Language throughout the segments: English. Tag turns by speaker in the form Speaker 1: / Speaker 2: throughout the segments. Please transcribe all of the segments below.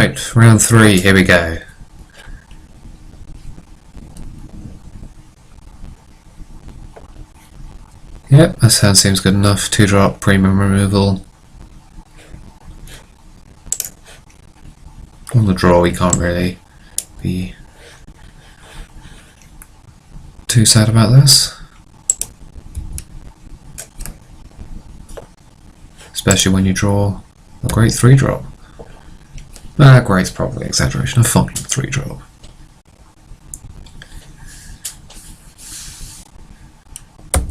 Speaker 1: Right, round 3, here we go. Yep, this hand seems good enough. 2-drop, premium removal. On the draw, we can't really be too sad about this. Especially when you draw a great 3-drop. Great's probably an exaggeration, a fine 3-drop.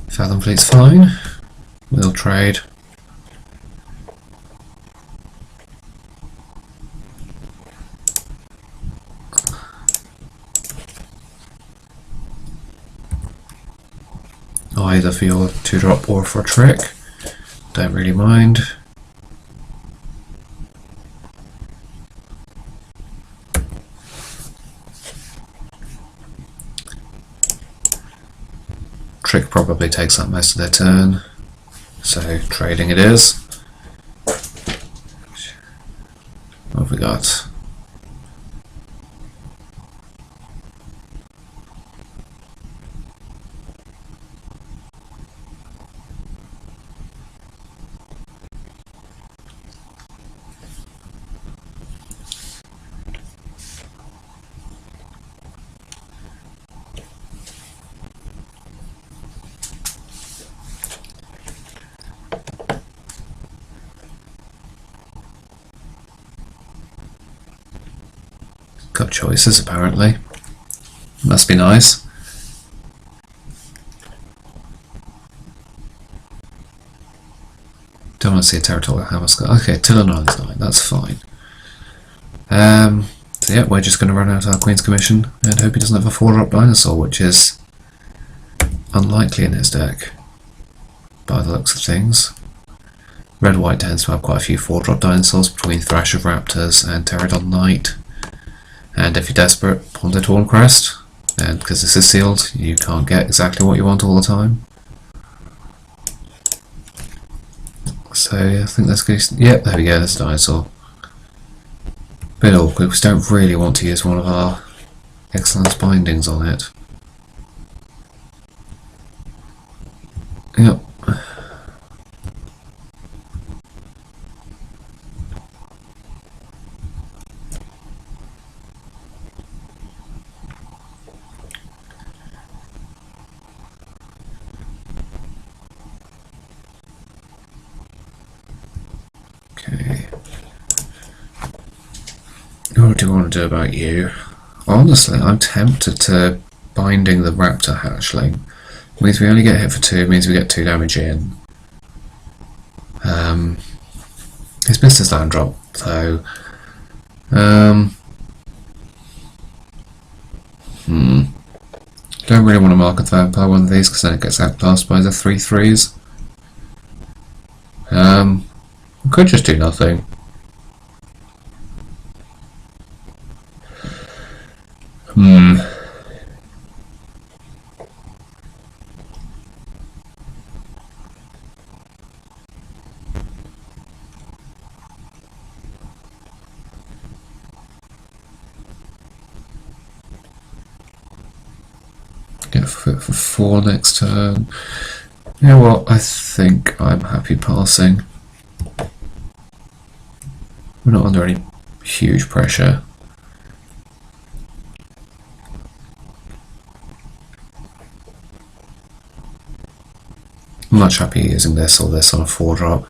Speaker 1: Fathom Fleet's fine. We'll trade. Either for your 2-drop or for a trick. Don't really mind. Trick probably takes up most of their turn, so trading it is. What have we got? Got choices apparently. Must be nice. Don't want to see a territorial hammer skull. Okay, Ixalan's 9, that's fine. So yeah, we're just going to run out our Queen's Commission and hope he doesn't have a 4-drop dinosaur, which is unlikely in his deck, by the looks of things. Red-White tends to have quite a few 4-drop dinosaurs between Thrash of Raptors and Pterodon Knight. And if you're desperate, Ponto Torncrest, and because this is sealed, you can't get exactly what you want all the time. So yeah, I think that's good. Yep, there we go, there's a dinosaur. Bit awkward, we don't really want to use one of our Ixalan's bindings on it. Yep. Okay. What do you want to do about you? Honestly, I'm tempted to binding the raptor hatchling. Means we only get hit for 2, means we get 2 damage in. He's missed his land drop, though. Don't really want to mark a vampire one of these because then it gets outclassed by the 3/3s. We could just do nothing. Get fit for 4 next turn. You know what, I think I'm happy passing. We're not under any huge pressure. I'm much happier using this or this on a 4-drop.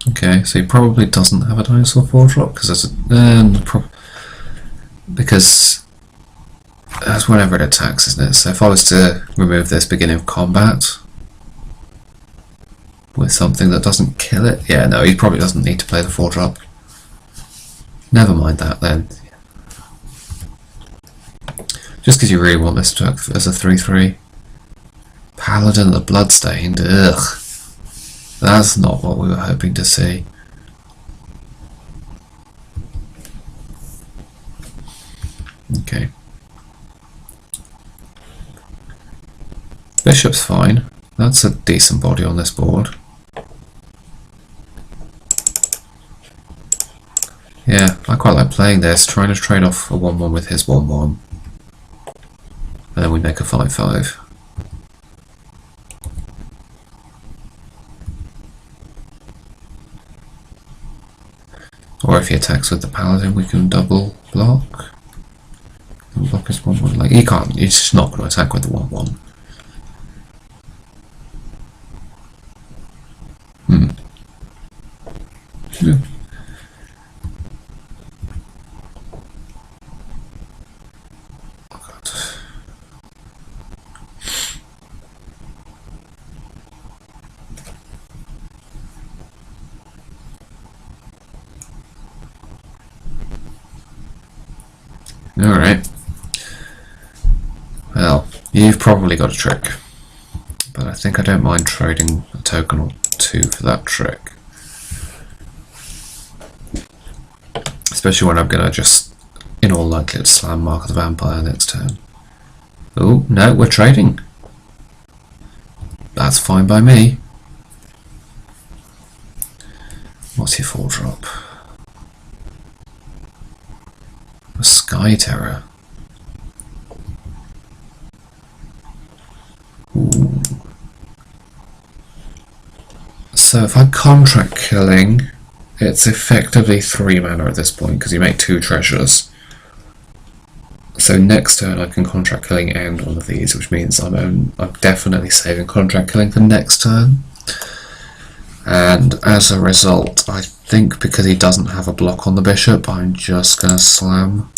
Speaker 1: Okay, so he probably doesn't have a dinosaur 4-drop because because that's whenever it attacks, isn't it? So if I was to remove this beginning of combat with something that doesn't kill it, yeah, no, he probably doesn't need to play the 4-drop. Never mind that then. Just because you really want this to act as a 3/3. Paladin of the Bloodstained, ugh. That's not what we were hoping to see. Okay. Bishop's fine. That's a decent body on this board. Yeah, I quite like playing this, trying to trade off a 1-1 with his 1-1. And then we make a 5-5. Or if he attacks with the paladin, we can double block. And block his 1-1. Like, he can't, he's just not going to attack with the 1-1. Yeah. Alright. Well, you've probably got a trick. But I think I don't mind trading a token or two for that trick. Especially when I'm going to just, in all likelihood, slam Mark of the Vampire next turn. Oh, no, we're trading. That's fine by me. What's your 4-drop? A Sky Terror. Ooh. So if I contract killing, it's effectively 3 mana at this point because you make 2 treasures. So next turn I can contract killing and one of these, which means I'm definitely saving contract killing for next turn. And as a result, I think because he doesn't have a block on the bishop, I'm just going to slam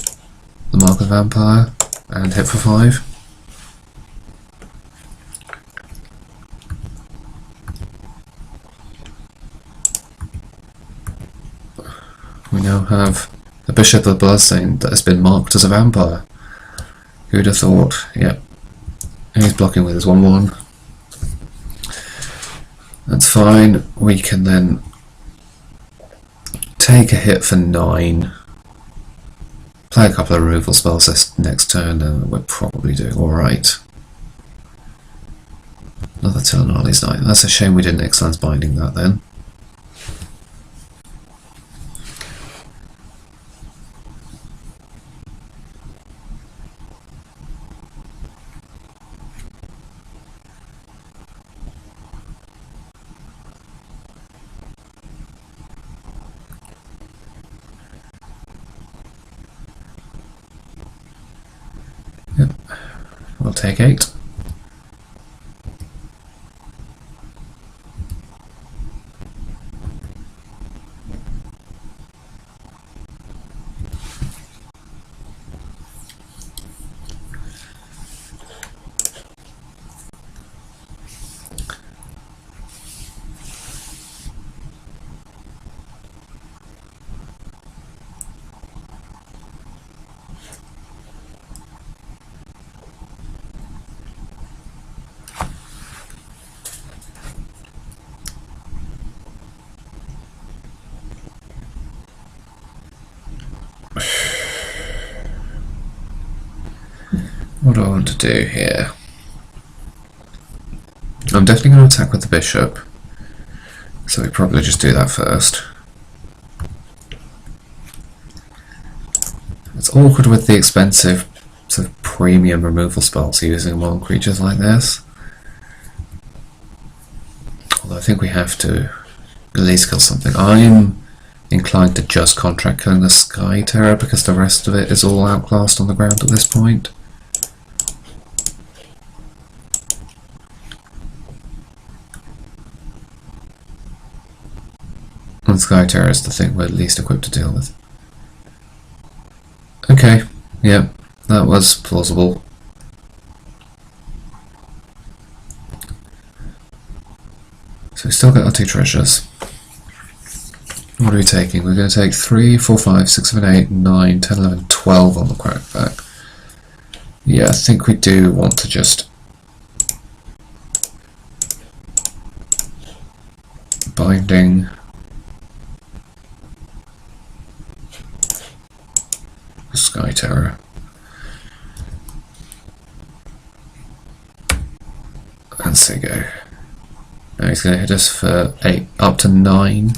Speaker 1: the Mark of the Vampire and hit for 5. We now have the Bishop of the Bloodstained that has been marked as a vampire. Who'd have thought? Yep. And he's blocking with his 1-1. That's fine. We can then take a hit for 9. Play a couple of removal spells this next turn and we're probably doing alright. Another Telenali's Knight. That's a shame we didn't Ixalan's Binding that then. Yep, we'll take 8. What do I want to do here? I'm definitely going to attack with the bishop, so we probably just do that first. It's awkward with the expensive sort of premium removal spells using modern creatures like this. Although I think we have to at least kill something. I'm inclined to just contract killing the Sky Terror because the rest of it is all outclassed on the ground at this point. And Sky Terror is the thing we're least equipped to deal with. Okay, yeah, that was plausible. So we still got our 2 treasures. What are we taking? We're going to take 3, 4, 5, 6, 7, 8, 9, 10, 11, 12 on the crackback. Yeah, I think we do want to just binding. Sky Terror. And Sigo. Now he's going to hit us for 8 up to 9,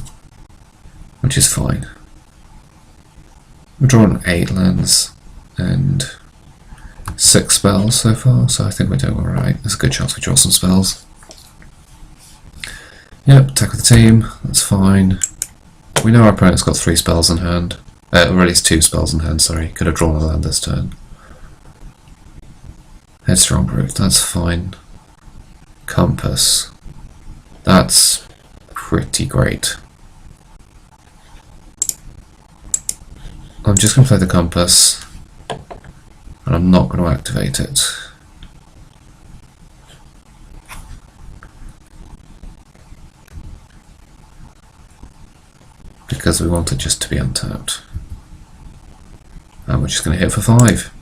Speaker 1: which is fine. We've drawn 8 lands and 6 spells so far, so I think we're doing alright. There's a good chance we draw some spells. Yep, attack with the team, that's fine. We know our opponent's got 3 spells in hand. Or at least 2 spells in hand, sorry. Could have drawn a land this turn. Headstrong Brute, that's fine. Compass. That's pretty great. I'm just going to play the Compass, and I'm not going to activate it. Because we want it just to be untapped. And we're just going to hit for 5.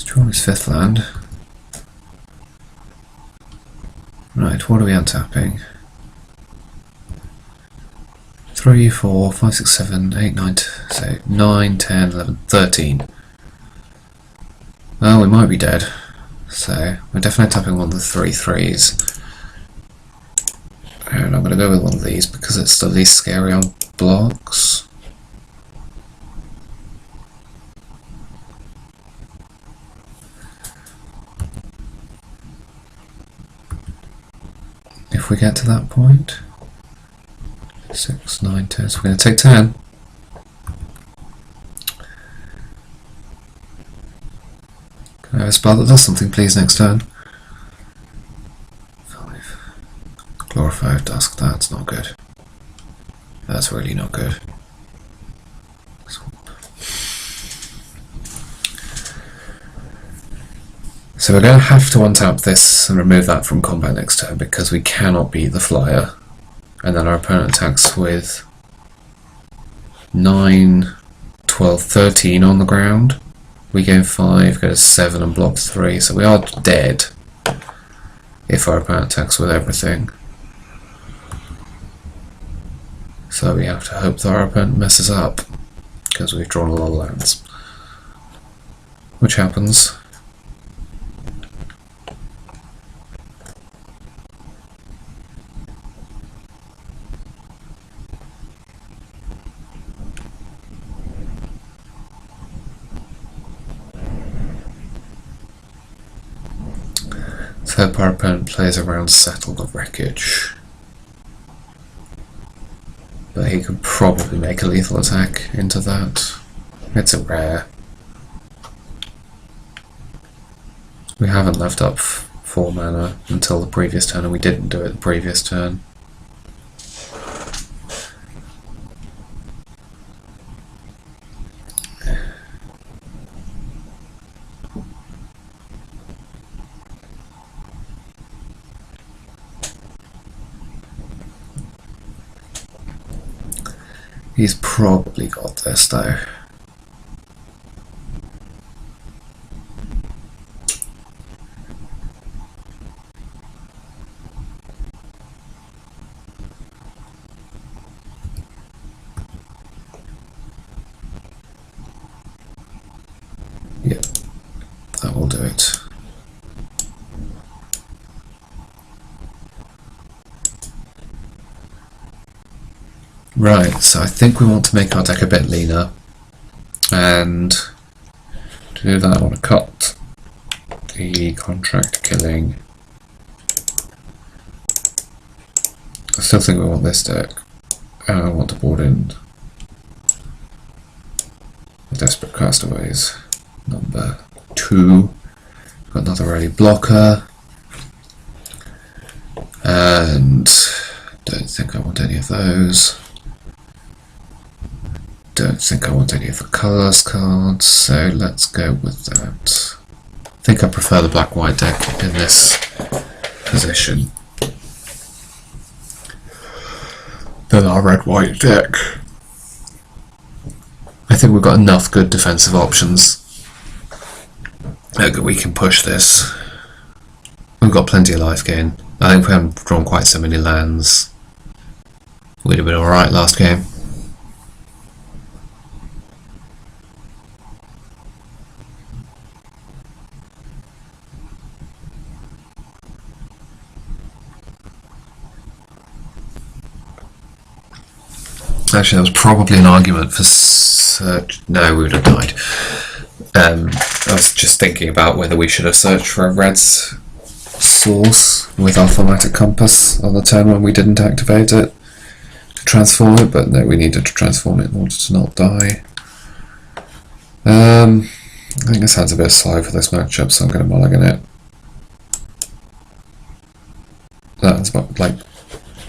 Speaker 1: Drawn his 5th land. Right, what are we untapping? 3, 4, 5, 6, 7, 8, 9, so 9, 10, 11, 13. Well, we might be dead. So, we're definitely tapping one of the 3 3s. And I'm going to go with one of these because it's the least scary on blocks. If we get to that point, 6, 9, 10, so we're going to take 10. Can I have a spell that does something please next turn? 5. Glorified Dusk, that's not good. That's really not good. So we're going to have to untap this and remove that from combat next turn because we cannot beat the flyer. And then our opponent attacks with 9, 12, 13 on the ground. We gain 5, go to 7 and block 3, so we are dead if our opponent attacks with everything. So we have to hope that our opponent messes up because we've drawn a lot of lands. Which happens. So our opponent plays around Settle the Wreckage. But he could probably make a lethal attack into that. It's a rare. We haven't left up 4 mana until the previous turn, and we didn't do it the previous turn. He's probably got this though. Yep, that will do it. Right, so I think we want to make our deck a bit leaner, and to do that I want to cut the contract killing. I still think we want this deck, and I want to board in the Desperate Castaways, number 2. Got another early blocker, and don't think I want any of those. Don't think I want any of the colours cards, so let's go with that. I think I prefer the black-white deck in this position than our red-white deck. I think think we've got enough good defensive options that we can push this. We've got plenty of life gain. I think we haven't drawn quite so many lands. We'd have been alright last game. Actually, there was probably an argument for search. No, we would have died. I was just thinking about whether we should have searched for a red's source with our thematic compass on the turn when we didn't activate it to transform it, but no, we needed to transform it in order to not die. I think this hand's a bit slow for this matchup, so I'm going to mulligan it. That's like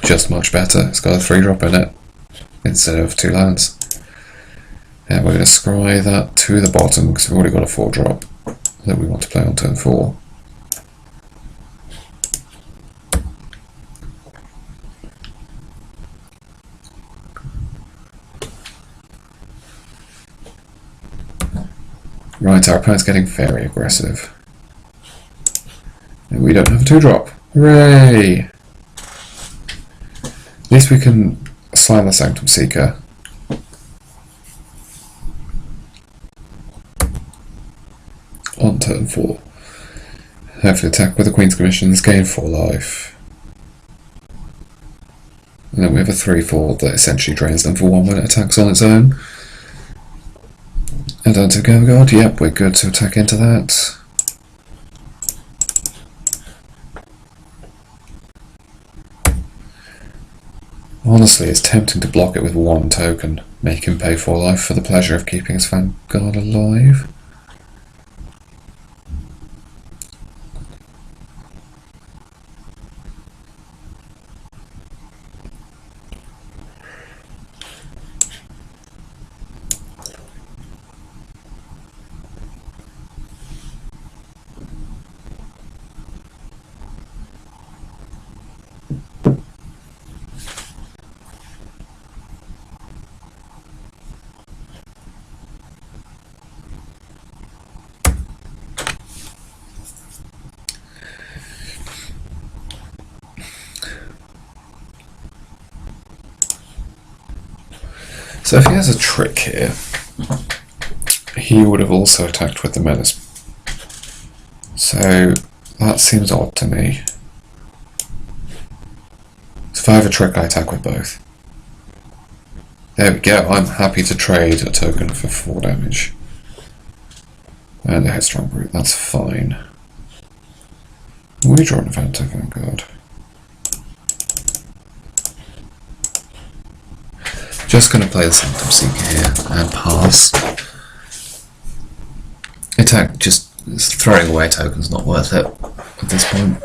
Speaker 1: just much better. It's got a 3-drop in it instead of 2 lands. And we're going to scry that to the bottom because we've already got a 4-drop that we want to play on turn 4. Right, our opponent's getting very aggressive. And we don't have a 2-drop. Hooray! At least we can slam the Sanctum Seeker. On turn 4. Hopefully attack with the Queen's Commissions, gain 4 life. And then we have a 3/4 that essentially drains them for 1 when it attacks on its own. And onto Guard. Yep, we're good to attack into that. Honestly, it's tempting to block it with 1 token, make him pay 4 life for the pleasure of keeping his Vanguard alive. So if he has a trick here, he would have also attacked with the Menace. So that seems odd to me. So if I have a trick, I attack with both. There we go, I'm happy to trade a token for 4 damage. And a Headstrong Brute, that's fine. We draw an event token, Vanguard. Just going to play the Sanctum Seeker here and pass. Attack, just throwing away tokens not worth it at this point.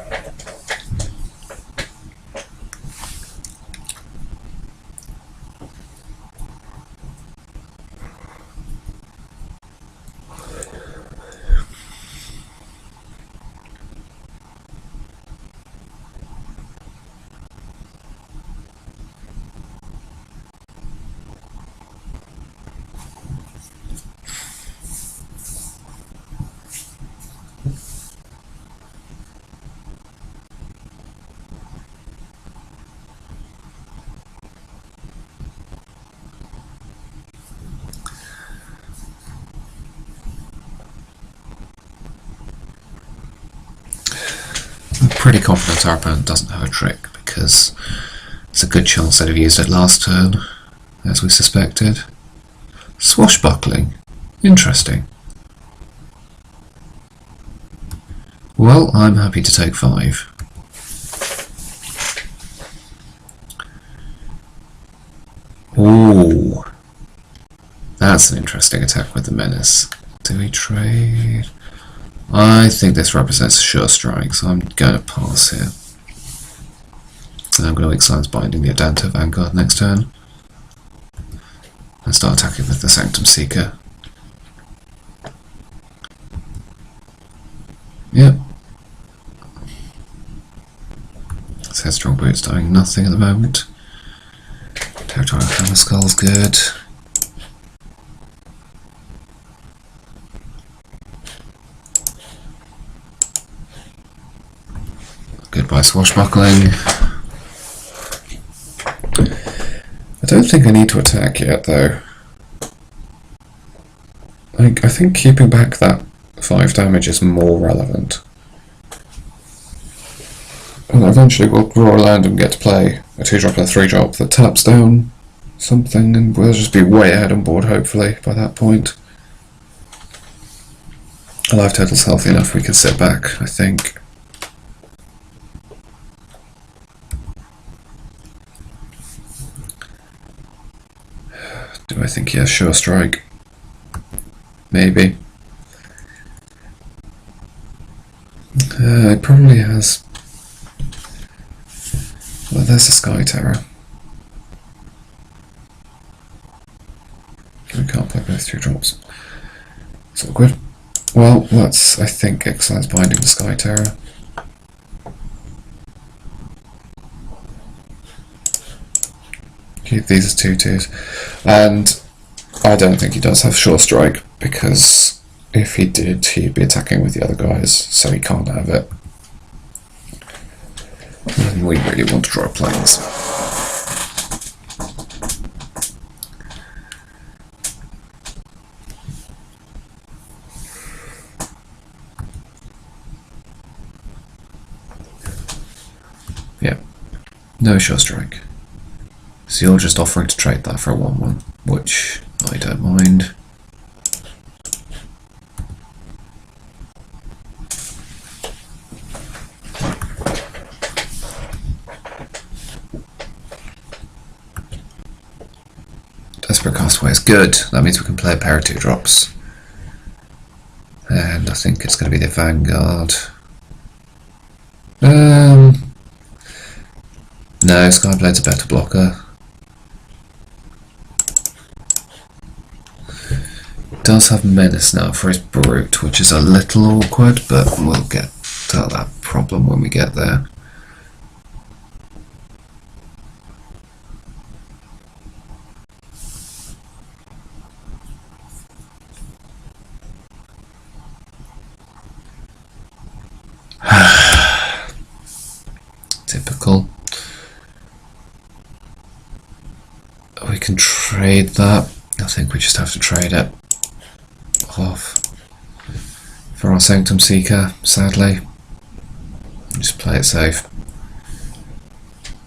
Speaker 1: Pretty confident our opponent doesn't have a trick because it's a good chance they'd have used it last turn, as we suspected. Swashbuckling. Interesting. Well, I'm happy to take 5. Ooh. That's an interesting attack with the Menace. Do we trade? I think this represents a sure strike, so I'm going to pass here. And I'm going to Ixalan's Binding the Adanta Vanguard next turn. And start attacking with the Sanctum Seeker. Yep. This Headstrong Brute's doing nothing at the moment. Territorial Hammer Skull's good. by swashbuckling. I don't think I need to attack yet, though. I think keeping back that 5 damage is more relevant. And eventually we'll draw a land and get to play a 2-drop and a 3-drop that taps down something, and we'll just be way ahead on board, hopefully, by that point. Our life total's healthy enough we can sit back, I think. Do I think he has Sure Strike? Maybe. He probably has... Well, there's a Sky Terror. We can't play both 2-drops. It's all good. Well, that's, I think, Ixalan's binding the Sky Terror. Keep these as 2/2s. And I don't think he does have Sure Strike, because if he did, he'd be attacking with the other guys, so he can't have it. And we really want to draw planes. Yeah, no Sure Strike. So you're just offering to trade that for a 1/1, which I don't mind. Desperate Castaway is good. That means we can play a pair of 2-drops. And I think it's going to be the Vanguard. No, Skyblade's a better blocker. Does have Menace now for his Brute, which is a little awkward, but we'll get to that problem when we get there. Typical. We can trade that. I think we just have to trade it off for our Sanctum Seeker, sadly. Just play it safe.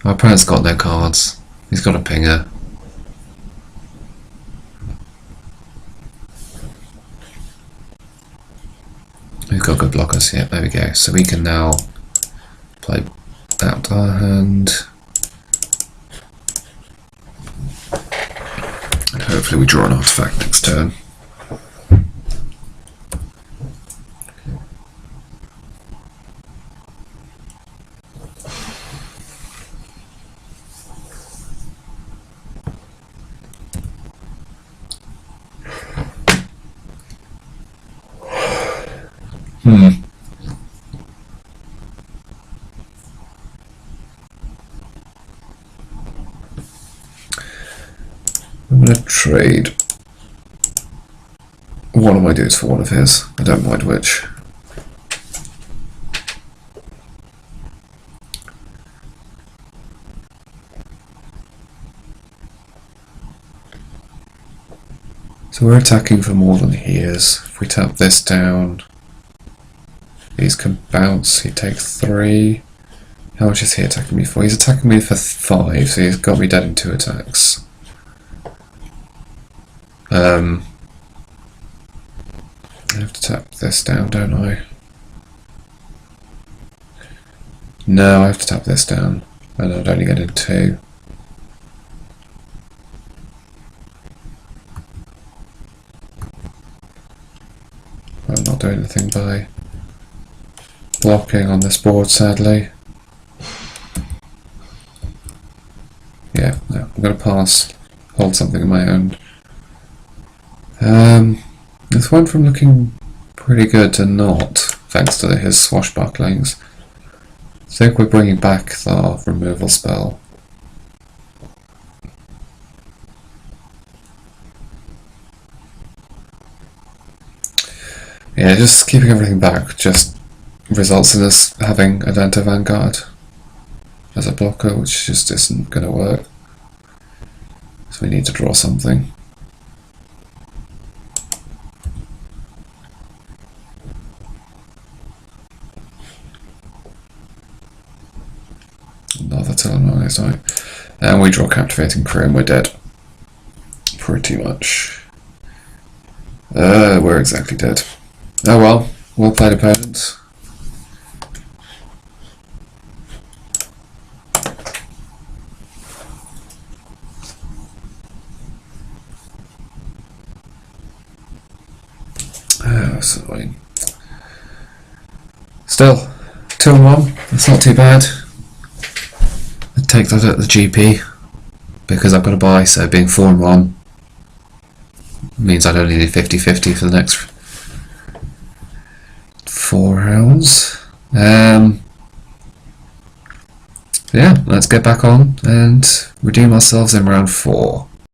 Speaker 1: Our opponent's got no cards. He's got a pinger. We've got good blockers, yeah, there we go. So we can now play out our hand. And hopefully we draw an artifact next turn. I'm going to trade one of my dudes for one of his. I don't mind which. So we're attacking for more than he is. If we tap this down, these can bounce. He takes 3. How much is he attacking me for? He's attacking me for 5, so he's got me dead in 2 attacks. I have to tap this down, don't I? No, I have to tap this down, and I'd only get in 2. I'm not doing anything by blocking on this board, sadly. Yeah, no, I'm going to pass, hold something in my own. This went from looking pretty good to not, thanks to his swashbucklings. I think we're bringing back the removal spell. Yeah, just keeping everything back just results in us having Adenta Vanguard, as a blocker, which just isn't going to work. So we need to draw something. Another televised, right? And we draw Captivating Crew and we're dead. Pretty much. We're exactly dead. Oh well, well played opponents. Still, 2-1, that's not too bad. I'd take that at the GP, because I've got a buy, so being 4-1 means I'd only need 50-50 for the next 4 rounds. Yeah, let's get back on and redeem ourselves in round 4.